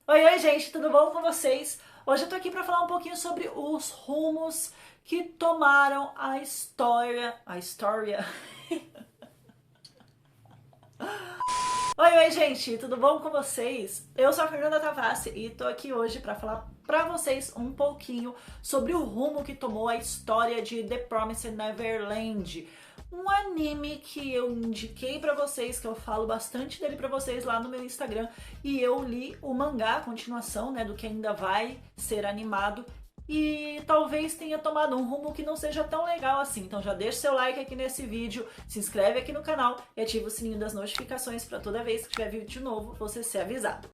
Oi, gente, tudo bom com vocês? Hoje eu tô aqui pra falar um pouquinho sobre os rumos que tomaram a história. A história? Oi, gente, tudo bom com vocês? Eu sou a Fernanda Tavassi e tô aqui hoje pra falar pra vocês um pouquinho sobre o rumo que tomou a história de The Promised Neverland. Um anime que eu indiquei pra vocês, que eu falo bastante dele pra vocês lá no meu Instagram, e eu li o mangá, a continuação, né, do que ainda vai ser animado, e talvez tenha tomado um rumo que não seja tão legal assim. Então já deixa seu like aqui nesse vídeo, se inscreve aqui no canal e ativa o sininho das notificações para toda vez que tiver vídeo novo você ser avisado.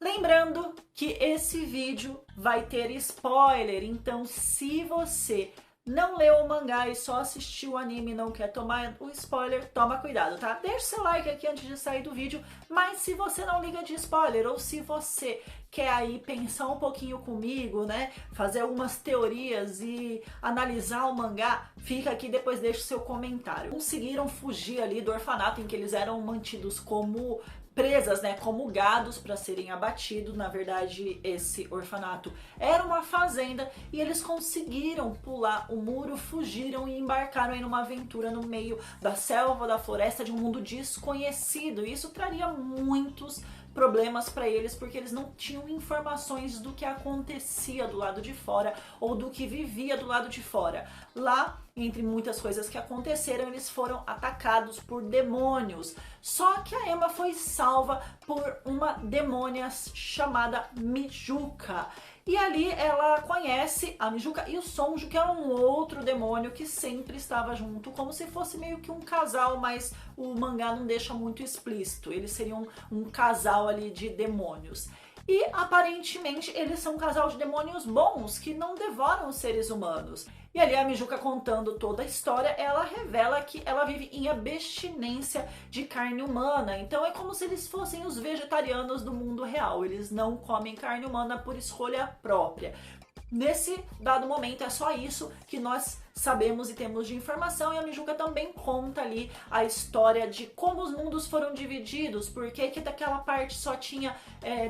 Lembrando que esse vídeo vai ter spoiler, então se você não leu o mangá e só assistiu o anime e não quer tomar o spoiler, toma cuidado, tá? Deixa seu like aqui antes de sair do vídeo, mas se você não liga de spoiler ou se você quer aí pensar um pouquinho comigo, né? Fazer algumas teorias e analisar o mangá, fica aqui, depois deixa o seu comentário. Conseguiram fugir ali do orfanato em que eles eram mantidos como presas, né, como gados para serem abatidos. Na verdade, esse orfanato era uma fazenda e eles conseguiram pular o muro, fugiram e embarcaram em uma aventura no meio da selva, da floresta, de um mundo desconhecido. E isso traria muitos problemas para eles, porque eles não tinham informações do que acontecia do lado de fora ou do que vivia do lado de fora. Lá, entre muitas coisas que aconteceram, eles foram atacados por demônios. Só que a Emma foi salva por uma demônia chamada Mijuka. E ali ela conhece a Mijuka e o Sonjo, que é um outro demônio que sempre estava junto, como se fosse meio que um casal, mas o mangá não deixa muito explícito. Eles seriam um casal ali de demônios. E aparentemente eles são um casal de demônios bons que não devoram os seres humanos. E ali a Mijuka, contando toda a história, ela revela que ela vive em abstinência de carne humana. Então é como se eles fossem os vegetarianos do mundo real. Eles não comem carne humana por escolha própria. Nesse dado momento é só isso que nós sabemos e temos de informação, e a Mijuka também conta ali a história de como os mundos foram divididos, por que daquela parte só tinha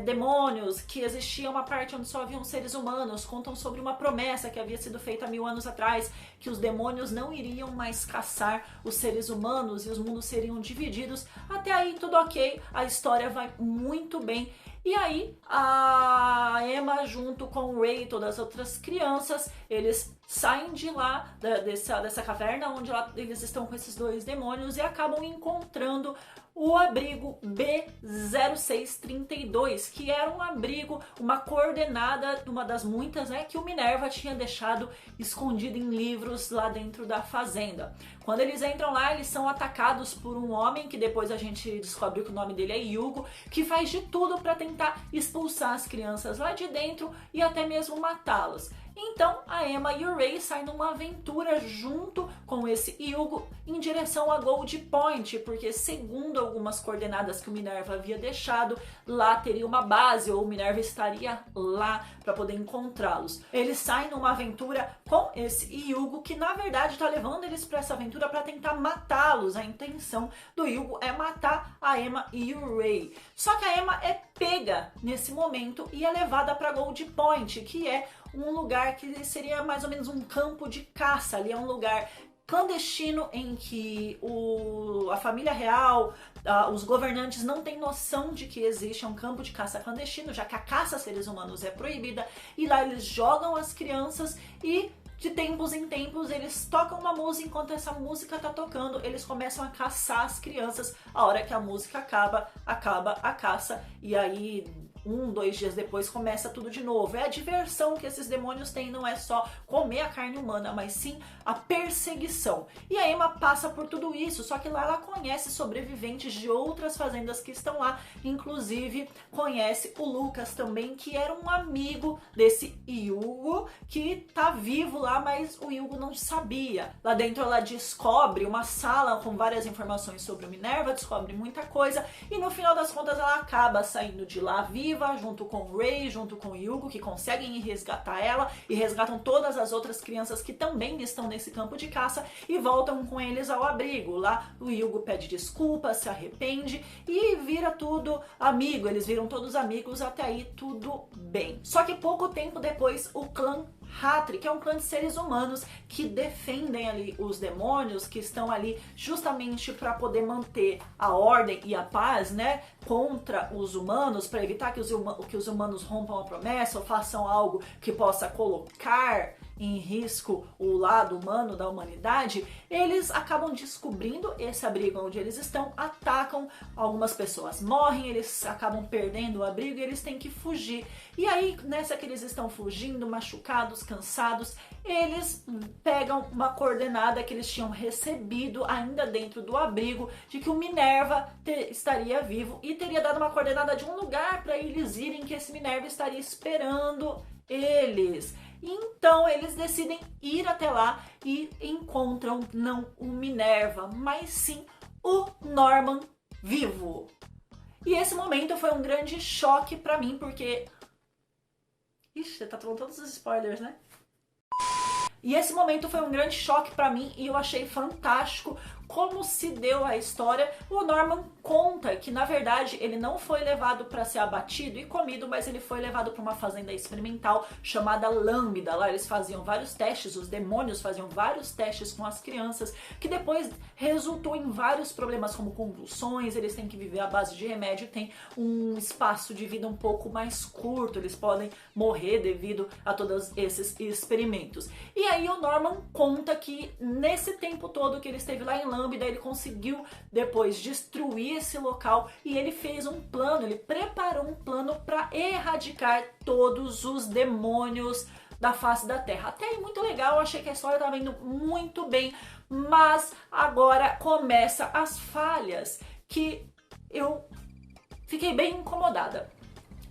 demônios, que existia uma parte onde só haviam seres humanos. Contam sobre uma promessa que havia sido feita há 1000 anos atrás, que os demônios não iriam mais caçar os seres humanos e os mundos seriam divididos. Até aí tudo ok, a história vai muito bem. E aí a Emma, junto com o Ray e todas as outras crianças, eles saem de lá, dessa caverna onde eles estão com esses dois demônios, e acabam encontrando o abrigo B0632, que era um abrigo, uma coordenada, uma das muitas, né, que o Minerva tinha deixado escondido em livros lá dentro da fazenda. Quando eles entram lá, eles são atacados por um homem, que depois a gente descobre que o nome dele é Yugo, que faz de tudo para tentar expulsar as crianças lá de dentro e até mesmo matá-las. Então a Emma e o Ray saem numa aventura junto com esse Yugo em direção a Gold Point, porque segundo algumas coordenadas que o Minerva havia deixado, lá teria uma base, ou o Minerva estaria lá para poder encontrá-los. Eles saem numa aventura com esse Yugo, que na verdade está levando eles para essa aventura para tentar matá-los. A intenção do Yugo é matar a Emma e o Ray. Só que a Emma é pega nesse momento e é levada para Gold Point, que é um lugar que seria mais ou menos um campo de caça. Ali é um lugar clandestino em que a família real, os governantes não têm noção de que existe um campo de caça clandestino, já que a caça a seres humanos é proibida, e lá eles jogam as crianças e de tempos em tempos eles tocam uma música. Enquanto essa música tá tocando, eles começam a caçar as crianças. A hora que a música acaba a caça, e aí 2 dias depois começa tudo de novo. É a diversão que esses demônios têm, não é só comer a carne humana, mas sim a perseguição. E a Emma passa por tudo isso, só que lá ela conhece sobreviventes de outras fazendas que estão lá, inclusive conhece o Lucas também, que era um amigo desse Yugo, que tá vivo lá, mas o Yugo não sabia. Lá dentro ela descobre uma sala com várias informações sobre o Minerva, descobre muita coisa, e no final das contas ela acaba saindo de lá viva, viva, junto com o Ray, junto com o Hugo, que conseguem ir resgatar ela e resgatam todas as outras crianças que também estão nesse campo de caça e voltam com eles ao abrigo. Lá o Hugo pede desculpas, se arrepende e vira tudo amigo, eles viram todos amigos, até aí tudo bem. Só que pouco tempo depois o clã Hatri, que é um clã de seres humanos que defendem ali os demônios, que estão ali justamente para poder manter a ordem e a paz, né, contra os humanos, para evitar que os humanos rompam a promessa ou façam algo que possa colocar em risco o lado humano da humanidade. Eles acabam descobrindo esse abrigo onde eles estão, atacam, algumas pessoas morrem, eles acabam perdendo o abrigo e eles têm que fugir. E aí, nessa que eles estão fugindo, machucados, cansados, eles pegam uma coordenada que eles tinham recebido ainda dentro do abrigo, de que o Minerva estaria vivo e teria dado uma coordenada de um lugar para eles irem, que esse Minerva estaria esperando eles. Então eles decidem ir até lá e encontram não o Minerva, mas sim o Norman vivo. E esse momento foi um grande choque pra mim, porque... Ixi, tá falando todos os spoilers, né? E esse momento foi um grande choque pra mim e eu achei fantástico como se deu a história. O Norman conta que, na verdade, ele não foi levado para ser abatido e comido, mas ele foi levado para uma fazenda experimental chamada Lambda. Lá eles faziam vários testes, os demônios faziam vários testes com as crianças, que depois resultou em vários problemas como convulsões, eles têm que viver à base de remédio, tem um espaço de vida um pouco mais curto, eles podem morrer devido a todos esses experimentos. E aí o Norman conta que nesse tempo todo que ele esteve lá em Lambda, ele conseguiu depois destruir esse local e ele fez um plano, ele preparou um plano para erradicar todos os demônios da face da Terra. Até aí muito legal, eu achei que a história estava indo muito bem, mas agora começa as falhas, que eu fiquei bem incomodada.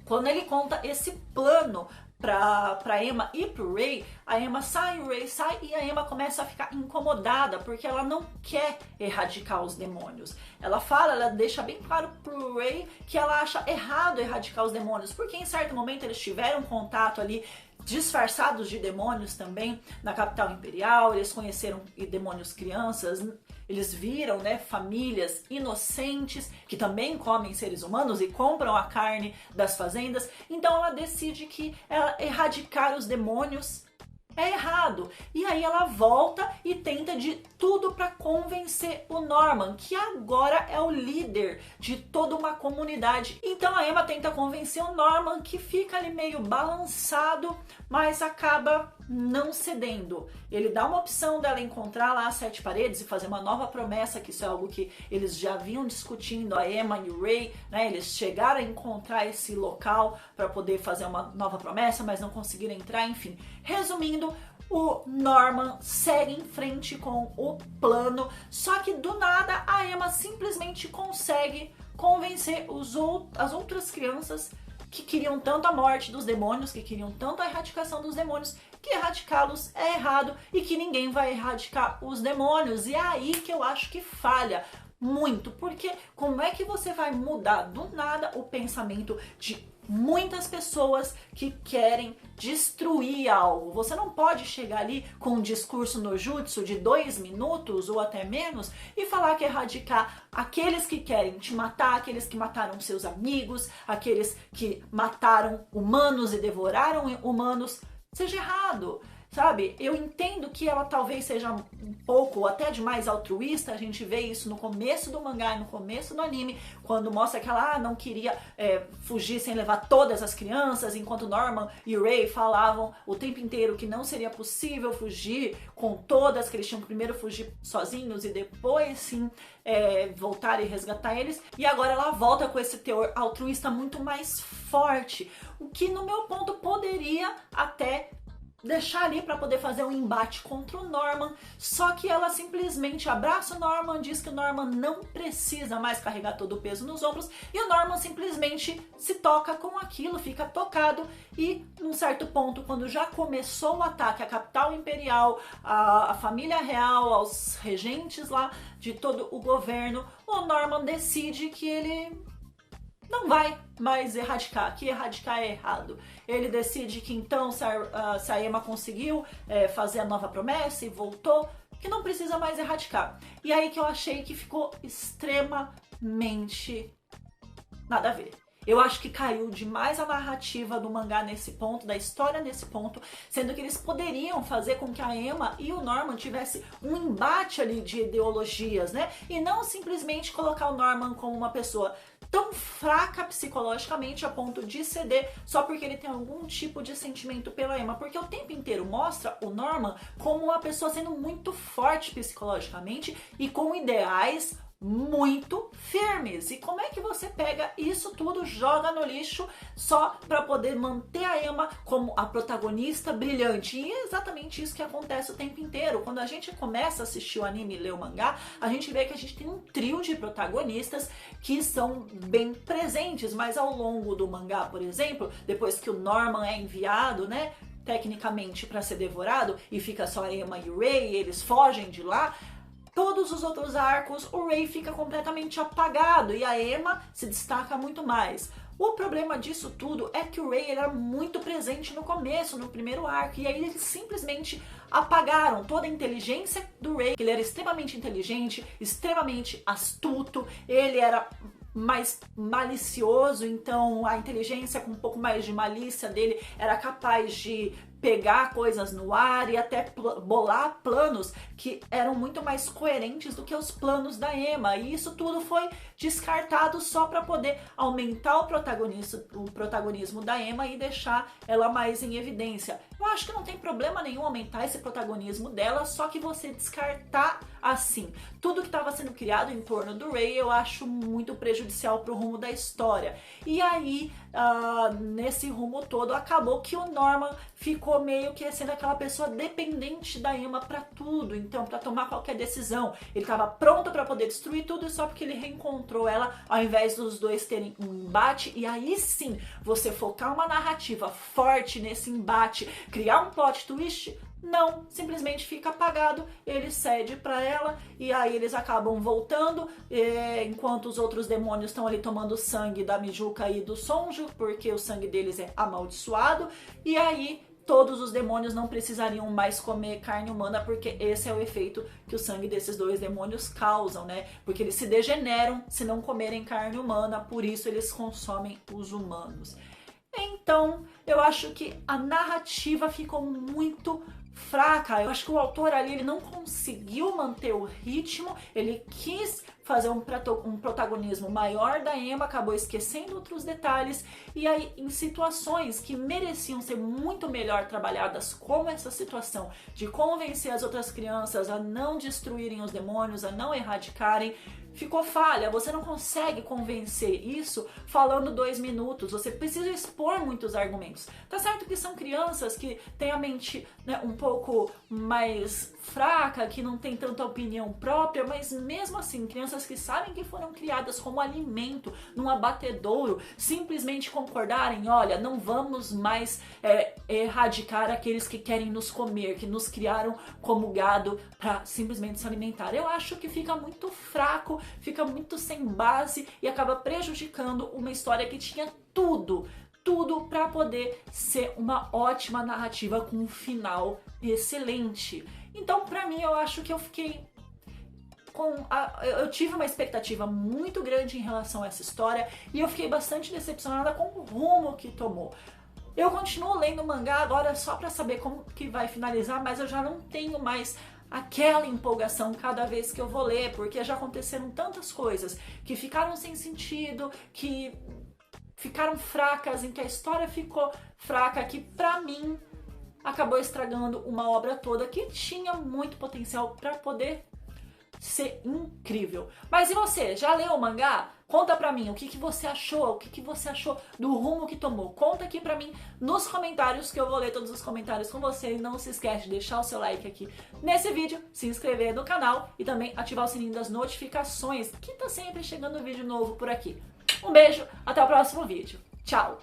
Quando ele conta esse plano pra Emma e pro Ray, a Emma sai, o Ray sai e a Emma começa a ficar incomodada porque ela não quer erradicar os demônios. Ela fala, ela deixa bem claro pro Ray que ela acha errado erradicar os demônios, porque em certo momento eles tiveram contato ali disfarçados de demônios também na capital imperial, eles conheceram demônios crianças, eles viram, né, famílias inocentes que também comem seres humanos e compram a carne das fazendas. Então ela decide que erradicar os demônios é errado. E aí ela volta e tenta de tudo para convencer o Norman, que agora é o líder de toda uma comunidade. Então a Emma tenta convencer o Norman, que fica ali meio balançado, mas acaba não cedendo. Ele dá uma opção dela encontrar lá as 7 paredes e fazer uma nova promessa, que isso é algo que eles já vinham discutindo, a Emma e o Ray, né? Eles chegaram a encontrar esse local para poder fazer uma nova promessa, mas não conseguiram entrar, enfim. Resumindo, o Norman segue em frente com o plano, só que do nada a Emma simplesmente consegue convencer as outras crianças que queriam tanto a morte dos demônios, que queriam tanto a erradicação dos demônios, que erradicá-los é errado e que ninguém vai erradicar os demônios. E é aí que eu acho que falha muito, porque como é que você vai mudar do nada o pensamento de muitas pessoas que querem destruir algo? Você não pode chegar ali com um discurso no jutsu de 2 minutos ou até menos e falar que erradicar aqueles que querem te matar, aqueles que mataram seus amigos, aqueles que mataram humanos e devoraram humanos, seja errado. Sabe, eu entendo que ela talvez seja um pouco, até demais altruísta. A gente vê isso no começo do mangá e no começo do anime, quando mostra que ela não queria fugir sem levar todas as crianças, enquanto Norman e Ray falavam o tempo inteiro que não seria possível fugir com todas, que eles tinham que primeiro fugir sozinhos e depois sim voltar e resgatar eles. E agora ela volta com esse teor altruísta muito mais forte, o que no meu ponto poderia até deixar ali para poder fazer um embate contra o Norman, só que ela simplesmente abraça o Norman, diz que o Norman não precisa mais carregar todo o peso nos ombros, e o Norman simplesmente se toca com aquilo, fica tocado, e num certo ponto, quando já começou o ataque à capital imperial, à família real, aos regentes lá de todo o governo, o Norman decide que ele não vai mais erradicar, que erradicar é errado. Ele decide que então, se a Emma conseguiu fazer a nova promessa e voltou, que não precisa mais erradicar. E aí que eu achei que ficou extremamente nada a ver. Eu acho que caiu demais a narrativa do mangá nesse ponto, da história nesse ponto, sendo que eles poderiam fazer com que a Emma e o Norman tivessem um embate ali de ideologias, né? E não simplesmente colocar o Norman como uma pessoa tão fraca psicologicamente a ponto de ceder só porque ele tem algum tipo de sentimento pela Emma, porque o tempo inteiro mostra o Norman como uma pessoa sendo muito forte psicologicamente e com ideais muito firmes. E como é que você pega isso tudo, joga no lixo só para poder manter a Emma como a protagonista brilhante? E é exatamente isso que acontece o tempo inteiro. Quando a gente começa a assistir o anime e ler o mangá, a gente vê que a gente tem um trio de protagonistas que são bem presentes, mas ao longo do mangá, por exemplo, depois que o Norman é enviado, né, tecnicamente para ser devorado e fica só a Emma e o Ray, eles fogem de lá. Todos os outros arcos, o Ray fica completamente apagado e a Emma se destaca muito mais. O problema disso tudo é que o Ray era muito presente no começo, no primeiro arco, e aí eles simplesmente apagaram toda a inteligência do Ray. Ele era extremamente inteligente, extremamente astuto, ele era mais malicioso, então a inteligência com um pouco mais de malícia dele era capaz de pegar coisas no ar e até bolar planos que eram muito mais coerentes do que os planos da Emma. E isso tudo foi descartado só para poder aumentar o protagonismo da Emma e deixar ela mais em evidência. Eu acho que não tem problema nenhum aumentar esse protagonismo dela, só que você descartar assim tudo que estava sendo criado em torno do Ray, eu acho muito prejudicial para o rumo da história. E aí, nesse rumo todo, acabou que o Norman ficou meio que sendo aquela pessoa dependente da Emma para tudo, então para tomar qualquer decisão. Ele estava pronto para poder destruir tudo só porque ele reencontrou ela, ao invés dos dois terem um embate. E aí sim, você focar uma narrativa forte nesse embate, criar um plot twist, não, simplesmente fica apagado, ele cede para ela e aí eles acabam voltando, enquanto os outros demônios estão ali tomando sangue da Mijuca e do Sonjo, porque o sangue deles é amaldiçoado, e aí todos os demônios não precisariam mais comer carne humana, porque esse é o efeito que o sangue desses dois demônios causam, né? Porque eles se degeneram se não comerem carne humana, por isso eles consomem os humanos. Então, eu acho que a narrativa ficou muito fraca. Eu acho que o autor ali ele não conseguiu manter o ritmo, ele quis fazer um protagonismo maior da Emma, acabou esquecendo outros detalhes, e aí em situações que mereciam ser muito melhor trabalhadas, como essa situação de convencer as outras crianças a não destruírem os demônios, a não erradicarem, ficou falha. Você não consegue convencer isso falando 2 minutos, você precisa expor muitos argumentos. Tá certo que são crianças que têm a mente, né, um pouco mais fraca, que não tem tanta opinião própria, mas mesmo assim, crianças que sabem que foram criadas como alimento num abatedouro, simplesmente concordarem, olha, não vamos mais erradicar aqueles que querem nos comer, que nos criaram como gado para simplesmente se alimentar. Eu acho que fica muito fraco, fica muito sem base e acaba prejudicando uma história que tinha tudo para poder ser uma ótima narrativa com um final excelente. Então, pra mim, eu acho que eu fiquei eu tive uma expectativa muito grande em relação a essa história e eu fiquei bastante decepcionada com o rumo que tomou. Eu continuo lendo o mangá agora só pra saber como que vai finalizar, mas eu já não tenho mais aquela empolgação cada vez que eu vou ler, porque já aconteceram tantas coisas que ficaram sem sentido, que ficaram fracas, em que a história ficou fraca, que pra mim acabou estragando uma obra toda que tinha muito potencial pra poder ser incrível. Mas e você? Já leu o mangá? Conta pra mim o que você achou, o que você achou do rumo que tomou. Conta aqui pra mim nos comentários, que eu vou ler todos os comentários com você. E não se esquece de deixar o seu like aqui nesse vídeo, se inscrever no canal e também ativar o sininho das notificações, que tá sempre chegando vídeo novo por aqui. Um beijo, até o próximo vídeo. Tchau!